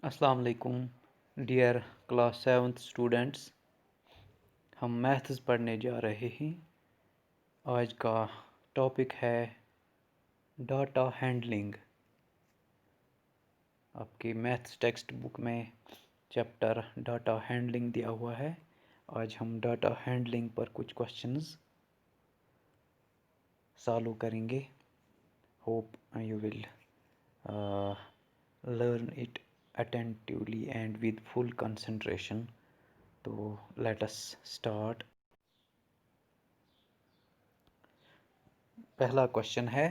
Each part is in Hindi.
अस्सलाम वालेकुम डियर क्लास 7th स्टूडेंट्स। हम मैथ्स पढ़ने जा रहे हैं। आज का टॉपिक है डाटा हैंडलिंग। आपकी मैथ्स टेक्स्ट बुक में चैप्टर डाटा हैंडलिंग दिया हुआ है। आज हम डाटा हैंडलिंग पर कुछ क्वेश्चंस सॉल्व करेंगे। Hope you will learn it attentively and with full concentration. तो let us start. पहला क्वेश्चन है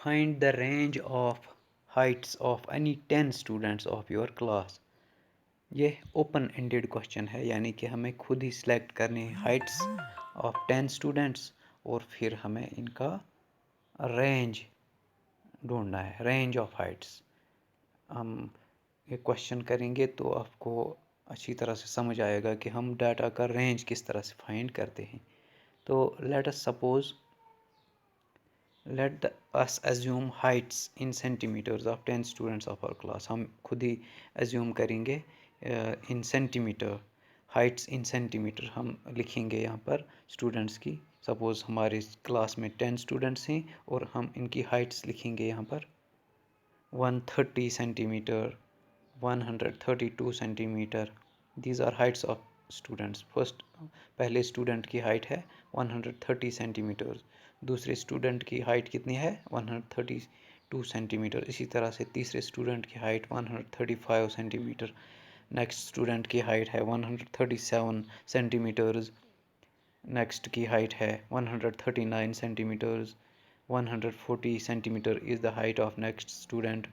find the range of Heights of any 10 students of your class. ये ओपन एंडेड क्वेश्चन है, यानी कि हमें खुद ही सिलेक्ट करनी है हाइट्स ऑफ 10 स्टूडेंट्स और फिर हमें इनका रेंज ढूंढना है, रेंज ऑफ हाइट्स। हम ये क्वेश्चन करेंगे तो आपको अच्छी तरह से समझ आएगा कि हम डाटा का रेंज किस तरह से फाइंड करते हैं। तो let us suppose let us assume heights in centimeters of 10 students of our class. हम खुद ही assume करेंगे in centimeter, heights in centimeter हम लिखेंगे यहाँ पर students की। suppose हमारे क्लास में 10 students हैं और हम इनकी heights लिखेंगे यहाँ पर 130 centimetre, 132 centimetre. these are heights of students. First पहले स्टूडेंट की हाइट है 130 सेंटीमीटर, दूसरे स्टूडेंट की हाइट कितनी है 132 सेंटीमीटर। इसी तरह से तीसरे स्टूडेंट की हाइट 135 सेंटीमीटर, नेक्स्ट स्टूडेंट की हाइट है 137 सेंटीमीटर्स, नेक्स्ट की हाइट है 139 centimetres, 140 centimeter is the height of next student,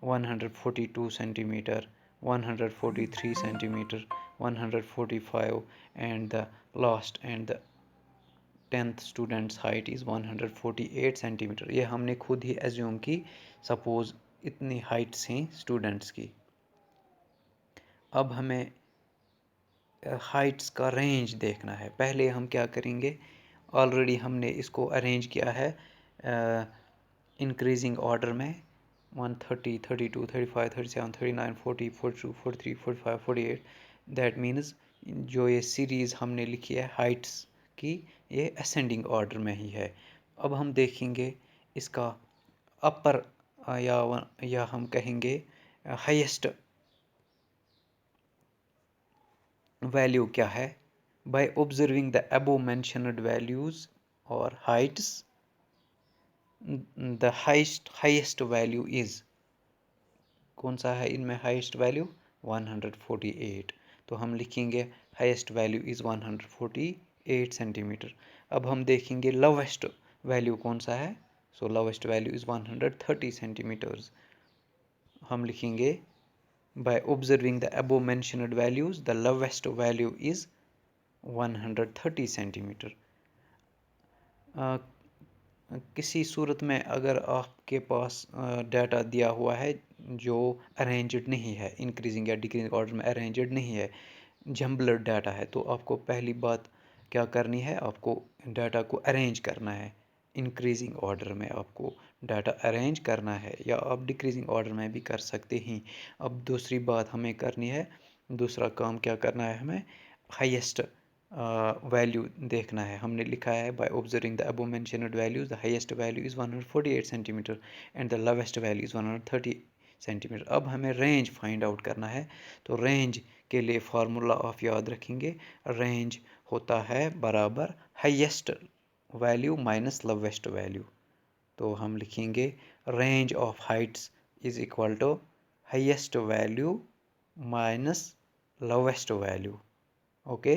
142 centimeter, 143 centimeter, 145, and the last and the 10th student's height is 148 centimeter. ये हमने खुद ही assume की, suppose इतनी heights हैं students की। अब हमें हाइट्स का रेंज देखना है। पहले हम क्या करेंगे, ऑलरेडी हमने इसको अरेंज किया है इंक्रीजिंग ऑर्डर में 130, 32, 35, 37, 39, 40, 42, 43, 45, 48। दैट मीन्स जो ये सीरीज़ हमने लिखी है हाइट्स की, ये असेंडिंग ऑर्डर में ही है। अब हम देखेंगे इसका अपर या हम कहेंगे हाईएस्ट वैल्यू क्या है। By observing the above mentioned values और heights, the highest value is, कौन सा है इनमें हाईएस्ट वैल्यू 148। तो हम लिखेंगे हाईएस्ट वैल्यू इज 148 सेंटीमीटर। अब हम देखेंगे लोवेस्ट वैल्यू कौन सा है। सो लोवेस्ट वैल्यू इज 130 सेंटीमीटर्स। हम लिखेंगे by observing the above mentioned values the lowest value is 130 centimetre. किसी सूरत में अगर आपके पास डाटा दिया हुआ है जो अरेंज्ड नहीं है, इंक्रीजिंग या डिक्रीजिंग ऑर्डर में अरेंज्ड नहीं है, जम्बलड डाटा है, तो आपको पहली बात क्या करनी है, आपको डाटा को अरेंज करना है। इंक्रीजिंग ऑर्डर में आपको डाटा अरेंज करना है, या आप डिक्रीजिंग ऑर्डर में भी कर सकते हैं। अब दूसरी बात हमें करनी है, दूसरा काम क्या करना है, हमें हाईएस्ट वैल्यू देखना है। हमने लिखा है by observing the above mentioned values the highest value is 148 centimetre and the lowest value is 130 centimetre. अब हमें रेंज फाइंड आउट करना है। तो रेंज के लिए फार्मूला आप याद रखेंगे, रेंज होता है बराबर highest value minus lowest value. तो हम लिखेंगे range of heights is equal to highest value minus lowest value. Okay,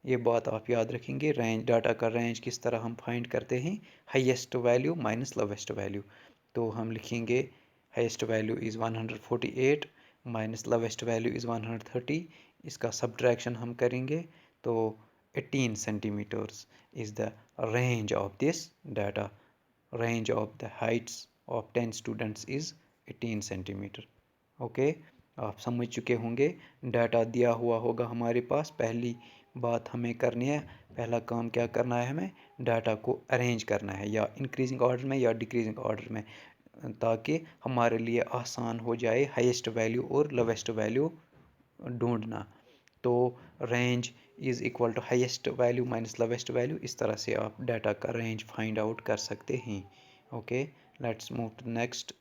ये बात आप याद रखेंगे। रेंज, डाटा का रेंज किस तरह हम फाइंड करते हैं, highest value minus lowest value. तो हम लिखेंगे highest value is 148 minus lowest value is 130। इसका सब्ट्रैक्शन हम करेंगे तो 18 centimetres is the range of this data. Range of the heights of 10 students is 18 centimetre. Okay, आप समझ चुके होंगे। डाटा दिया हुआ होगा हमारे पास, पहली बात हमें करनी है, पहला काम क्या करना है, हमें डाटा को अरेंज करना है, या इंक्रीजिंग ऑर्डर में या डिक्रीजिंग ऑर्डर में। ताकि हमारे लिए आसान हो जाए हाईएस्ट वैल्यू और लोवेस्ट वैल्यू ढूंढना। तो range is equal to highest value minus lowest value, इस तरह से आप डाटा का रेंज फाइंड आउट कर सकते हैं। Okay, let's move to next.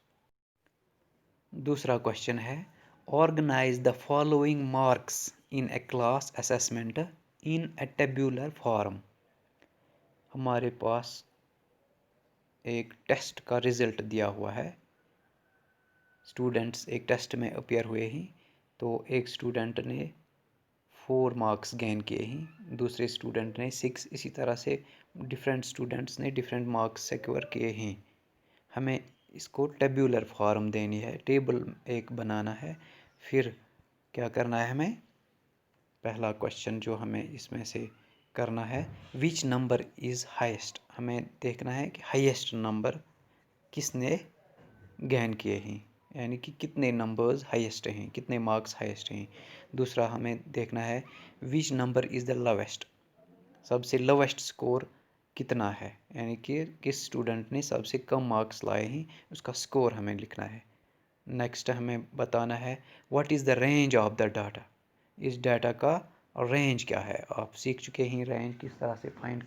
दूसरा क्वेश्चन है, organise the following marks in a class assessment in a tabular form. हमारे पास एक टेस्ट का रिजल्ट दिया हुआ है, स्टूडेंट्स एक टेस्ट में अपियर हुए ही, तो एक स्टूडेंट ने 4 मार्क्स गेन किए ही, दूसरे स्टूडेंट ने 6, इसी तरह से डिफरेंट स्टूडेंट्स ने डिफरेंट मार्क्स सिक्योर किए हैं। हमें इसको टेब्यूलर फॉर्म देनी है, टेबल एक बनाना है। फिर क्या करना है हमें, पहला क्वेश्चन जो हमें इसमें से करना है, विच नंबर इज़ हाईएस्ट। हमें देखना है कि हाईएस्ट नंबर किसने गेन किए हैं, यानी कि कितने नंबर्स हाईएस्ट हैं, कितने मार्क्स हाईएस्ट हैं। दूसरा हमें देखना है विच नंबर इज़ द लोवेस्ट, सबसे लोवेस्ट स्कोर कितना है, यानी कि किस स्टूडेंट ने सबसे कम मार्क्स लाए हैं, उसका स्कोर हमें लिखना है। नेक्स्ट हमें बताना है what is the range of the data, इस डाटा का रेंज क्या है। आप सीख चुके हैं रेंज किस तरह से फाइंड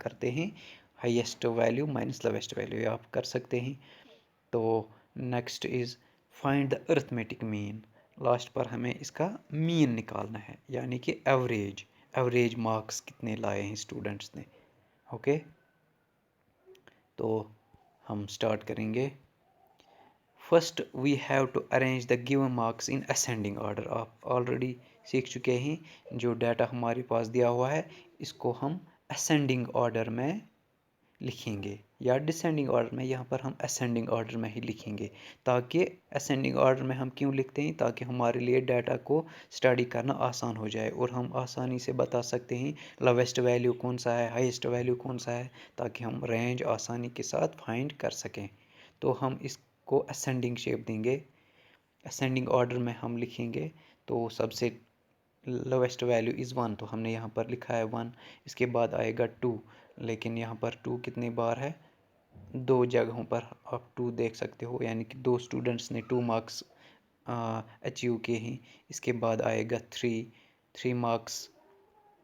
करते हैं, highest value minus lowest value आप कर सकते हैं। तो next is find the arithmetic mean, last पर हमें इसका मीन निकालना है, यानी कि एवरेज मार्क्स कितने लाए हैं स्टूडेंट्स ने। ओके, तो हम स्टार्ट करेंगे। First we have to arrange the given marks in ascending order. आप ऑलरेडी सीख चुके हैं, जो डाटा हमारे पास दिया हुआ है इसको हम असेंडिंग ऑर्डर में लिखेंगे या डिसेंडिंग ऑर्डर में, यहाँ पर हम असेंडिंग ऑर्डर में ही लिखेंगे। ताकि असेंडिंग ऑर्डर में हम क्यों लिखते हैं, ताकि हमारे लिए डाटा को स्टडी करना आसान हो जाए और हम आसानी से बता सकते हैं लोवेस्ट वैल्यू कौन सा है, हाईएस्ट वैल्यू कौन सा है, ताकि हम रेंज आसानी के साथ फाइंड कर सकें। तो हम इसको असेंडिंग शेप देंगे, असेंडिंग ऑर्डर में हम लिखेंगे। तो सबसे लोवेस्ट वैल्यू इज़ 1, तो हमने यहाँ पर लिखा है 1। इसके बाद आएगा 2, लेकिन यहाँ पर 2 कितनी बार है, 2 जगहों पर आप 2 देख सकते हो, यानी कि 2 स्टूडेंट्स ने 2 मार्क्स अचीव किए हैं। इसके बाद आएगा 3 मार्क्स,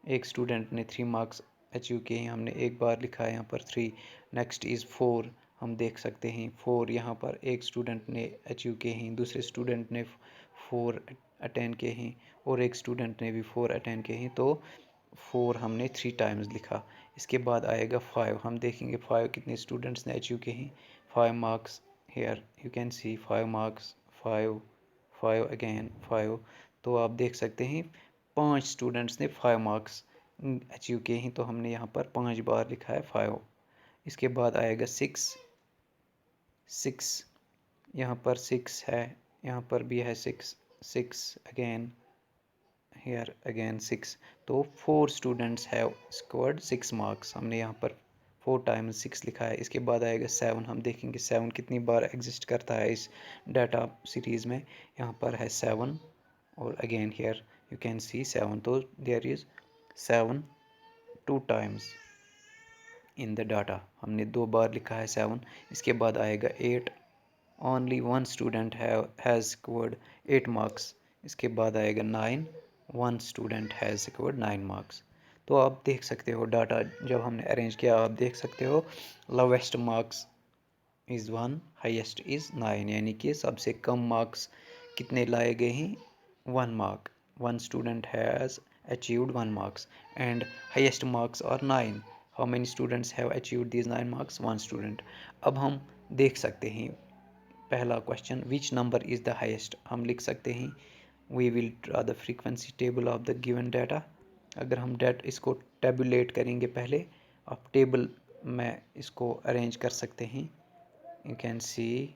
एक स्टूडेंट ने 3 मार्क्स अचीव किए हैं, हमने एक बार लिखा है यहाँ पर 3। नेक्स्ट इज़ 4, हम देख सकते हैं 4 यहाँ पर एक स्टूडेंट ने अचीव किए हैं, दूसरे स्टूडेंट ने 4 अटेंड किए हैं और एक स्टूडेंट ने भी 4 अटेंड किए हैं, तो 4 हमने 3 टाइम्स लिखा। इसके बाद आएगा 5, हम देखेंगे 5 कितने स्टूडेंट्स ने अचीव किए हैं। 5 marks, here you can see 5 marks, 5 again 5। तो आप देख सकते हैं 5 स्टूडेंट्स ने 5 मार्क्स अचीव किए हैं, तो हमने यहाँ पर 5 बार लिखा है 5। इसके बाद आएगा 6, यहाँ पर 6 है, यहाँ पर भी है 6 अगेन, हेयर अगेन 6। तो 4 स्टूडेंट्स हैव स्कोर्ड 6 मार्क्स, हमने यहाँ पर 4 टाइम्स 6 लिखा है। इसके बाद आएगा 7, हम देखेंगे 7 कितनी बार एग्जिस्ट करता है इस डाटा सीरीज़ में, यहाँ पर है 7 और again here you can see 7, तो there is 7 2 times in the data, हमने 2 बार लिखा है 7। इसके बाद आएगा 8, only 1 student has scored 8 marks. इसके बाद आएगा 9, 1 स्टूडेंट हैज़ स्कोर्ड 9 मार्क्स। तो आप देख सकते हो डाटा जब हमने अरेंज किया, आप देख सकते हो lowest marks is 1, highest is 9, यानी कि सबसे कम मार्क्स कितने लाए गए हैं, 1 mark, 1 student has achieved 1 marks and highest marks are 9. How many students have achieved these 9 marks? 1 student. अब हम देख सकते हैं पहला question, which number is the highest, हम लिख सकते हैं we will draw the frequency table of the given data. अगर हम इसको टेबुलेट करेंगे पहले, आप टेबल में इसको अरेंज कर सकते हैं, यू कैन सी।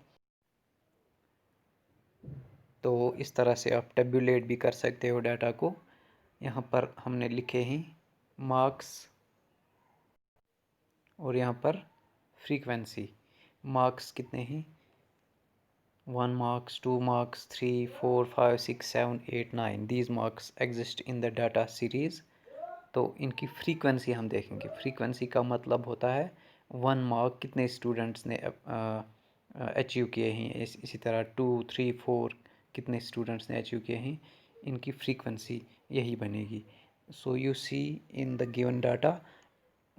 तो इस तरह से आप टेबुलेट भी कर सकते हो डाटा को। यहाँ पर हमने लिखे हैं मार्क्स और यहाँ पर फ्रीक्वेंसी। मार्क्स कितने हैं, 1 marks, 2 marks, 3, 4, 5, 6, 7, 8, 9, these marks exist in the data series। तो इनकी फ्रीक्वेंसी हम देखेंगे। फ्रीक्वेंसी का मतलब होता है 1 मार्क कितने स्टूडेंट्स ने अचीव किए हैं, इसी तरह 2, 3, 4 कितने स्टूडेंट्स ने अचीव किए हैं, इनकी फ्रीक्वेंसी यही बनेगी। So you see in the given data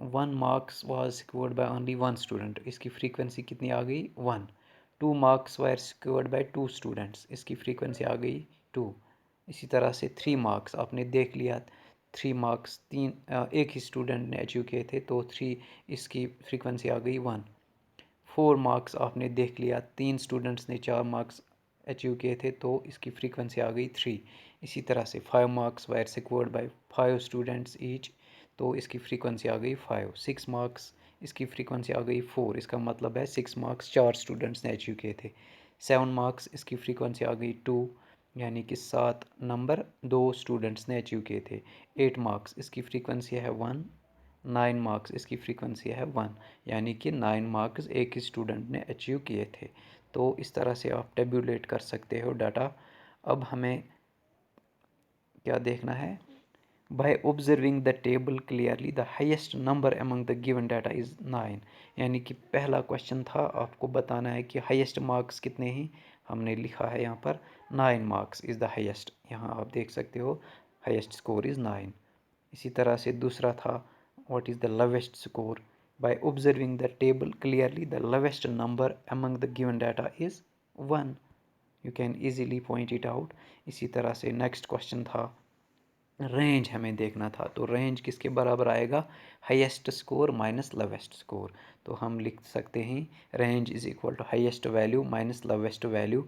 1 marks was secured by only 1 student, इसकी फ्रीक्वेंसी कितनी आ गई 1। 2 marks were secured by 2 students, इसकी फ्रीक्वेंसी आ गई 2। इसी तरह से 3 मार्क्स आपने देख लिया, 3 मार्क्स एक ही स्टूडेंट ने अचीव किए थे तो 3, इसकी फ्रीक्वेंसी आ गई 1। 4 मार्क्स आपने देख लिया, 3 स्टूडेंट्स ने 4 मार्क्स अचीव किए थे तो इसकी फ्रीक्वेंसी आ गई 3। इसी तरह से 5 marks were secured bye 5 students each, तो इसकी फ्रीक्वेंसी आ गई 5। 6 मार्क्स, इसकी फ्रीक्वेंसी आ गई 4, इसका मतलब है 6 मार्क्स 4 स्टूडेंट्स ने अचीव किए थे। 7 मार्क्स, इसकी फ्रीक्वेंसी आ गई 2, यानी कि 7 नंबर 2 स्टूडेंट्स ने अचीव किए थे। 8 मार्क्स, इसकी फ्रीक्वेंसी है 1। 9 मार्क्स, इसकी फ्रीक्वेंसी है 1, यानी कि 9 मार्क्स एक ही स्टूडेंट ने अचीव किए थे। तो इस तरह से आप टेबुलेट कर सकते हो डाटा। अब हमें क्या देखना है, by observing the table clearly the highest number among the given data is 9, यानी कि पहला क्वेश्चन था आपको बताना है कि हाईएस्ट मार्क्स कितने हैं, हमने लिखा है यहाँ पर 9 मार्क्स इज़ द हाईएस्ट, यहाँ आप देख सकते हो हाईएस्ट स्कोर इज़ 9। इसी तरह से दूसरा था what is the lowest score, bye observing the table clearly the lowest number among the given data is 1, you can easily point it out. इसी तरह से नेक्स्ट क्वेश्चन था रेंज हमें देखना था, तो रेंज किसके बराबर आएगा, highest score minus lowest score. तो हम लिख सकते हैं range is equal to highest value minus lowest value,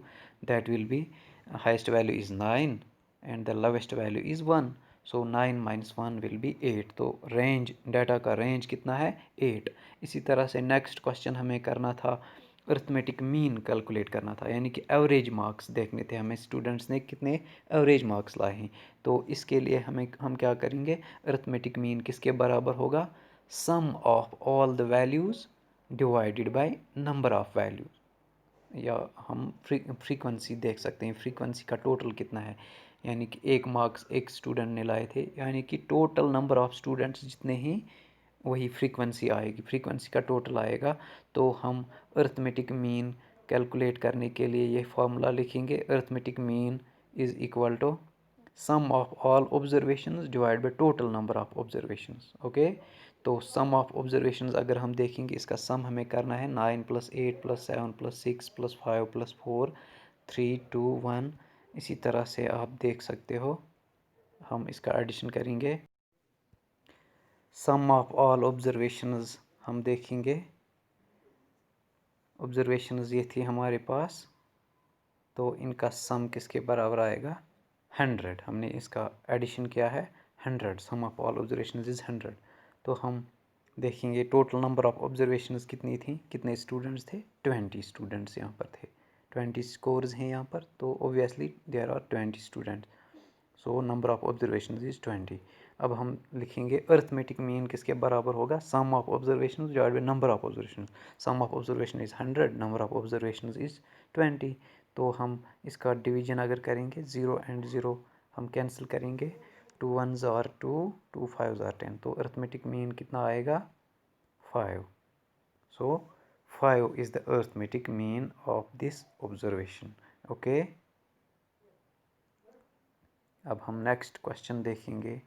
that will be highest value is 9 and the lowest value is 1, so 9 minus 1 will be 8। तो रेंज, डाटा का रेंज कितना है 8। इसी तरह से नेक्स्ट क्वेश्चन हमें करना था अर्थमेटिक मीन कैलकुलेट करना था, यानी कि एवरेज मार्क्स देखने थे हमें, स्टूडेंट्स ने कितने एवरेज मार्क्स लाए हैं। तो इसके लिए हम क्या करेंगे, अर्थमेटिक मीन किसके बराबर होगा, sum of all the values divided by number of values, या हम फ्रीक्वेंसी देख सकते हैं, फ्रीक्वेंसी का टोटल कितना है, यानी कि 1 मार्क्स एक स्टूडेंट ने लाए थे, यानी कि टोटल नंबर ऑफ़ स्टूडेंट्स जितने ही वही फ्रीक्वेंसी आएगी, फ्रीक्वेंसी का टोटल आएगा। तो हम अर्थमेटिक मीन कैलकुलेट करने के लिए ये फार्मूला लिखेंगे, arithmetic mean is equal to sum of all observations divide by total number of observations. Okay, तो सम ऑफ ऑब्जर्वेशंस अगर हम देखेंगे, इसका सम हमें करना है 9 + 8 + 7 + 6 + 5 + 4 3 2 1। इसी तरह से आप देख सकते हो, हम इसका एडिशन करेंगे, सम ऑफ ऑल ऑब्जर्वेशंस हम देखेंगे, ऑब्जर्वेशंस ये थी हमारे पास, तो इनका सम किसके बराबर आएगा 100, हमने इसका एडिशन किया है 100, सम ऑफ ऑल ऑब्जर्वेशंस इज़ 100। तो हम देखेंगे टोटल नंबर ऑफ ऑब्जर्वेशंस कितनी थी, कितने स्टूडेंट्स थे, 20 स्टूडेंट्स यहाँ पर थे, 20 स्कोर्स हैं यहाँ पर, तो obviously there are 20 students, so number of observations is 20। अब हम लिखेंगे अर्थमेटिक मीन किसके बराबर होगा, sum of observations divide by number of observations, sum of observation is 100, number of observations is 20। तो हम इसका डिवीजन अगर करेंगे 0 एंड 0 हम कैंसिल करेंगे, 2 1s आर 2, 2 5s आर 10, तो अर्थमेटिक मीन कितना आएगा 5। सो 5 is the arithmetic mean of this observation. Okay, अब हम नेक्स्ट क्वेश्चन देखेंगे।